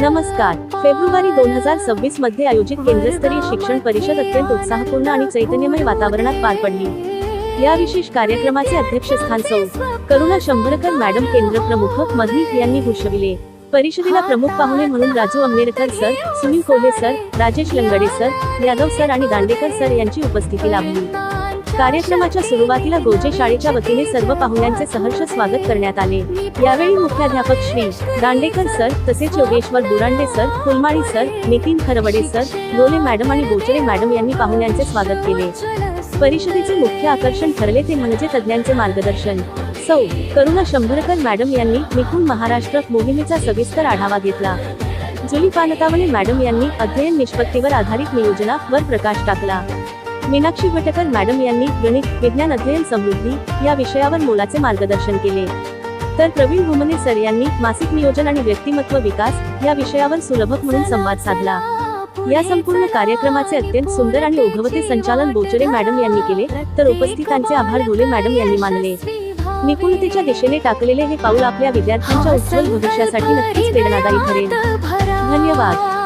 नमस्कार. फेब्रुवारी 2026 मध्ये आयोजित केंद्रस्तरीय शिक्षण परिषद अत्यंत उत्साहपूर्ण आणि चैतन्यमय वातावरणात पार पडली. या विशेष कार्यक्रमाचे अध्यक्षस्थान सौ. करुणा शंभरकर मॅडम, केंद्र प्रमुख मधली यांनी भूषविले. परिषदेला प्रमुख पाहुणे म्हणून Raju Amnerkar sir, Sunil Kolhe sir, Rajesh Langade sir, Yadav sir आणि दांडेकर सर यांची उपस्थिती लाभली. कार्यक्रमाच्या सुरुवातीला गोजे शाळेच्या वतीने सर्व पाहुण्यांचे सहर्ष स्वागत करण्यात आले. यावेळी मुख्याध्यापक श्री दांडेकर सर, तसेच Yogeshwar Burande sir, Phulmali sir, Nitin Kharwade sir, Lole madam आणि बोचरे मॅडम यांनी पाहुण्यांचे स्वागत केले. परिषदेचे मुख्य आकर्षण ठरले ते म्हणजे तज्ज्ञांचे मार्गदर्शन. सौ. करुणा शंभरकर मॅडम यांनी निपुण महाराष्ट्र मोहिमेचा सविस्तर आढावा घेतला. जुली पानतावले मॅडम यांनी अध्ययन निष्पत्तीवर आधारित नियोजनावर प्रकाश टाकला. मीनाक्षी भटकर मॅडम यांनी गणित, विज्ञान अध्ययन समृद्धी या विषयावर मोलाचे मार्गदर्शन केले. तर प्रवीण भुमने सर यांनी मासिक नियोजन आणि व्यक्तिमत्व विकास या विषयावर सुलभक म्हणून संवाद साधला. या संपूर्ण कार्यक्रमाचे अत्यंत सुंदर आणि ओघवते संचालन बोचरे मॅडम यांनी केले, तर उपस्थितांचे आभार लोले मॅडम यांनी मानले. निपुणतेच्या दिशेने टाकलेले हे पाऊल आपल्या विद्यार्थ्यांच्या उज्ज्वल भविष्यासाठी नक्कीच प्रेरणादायी ठरेल. धन्यवाद.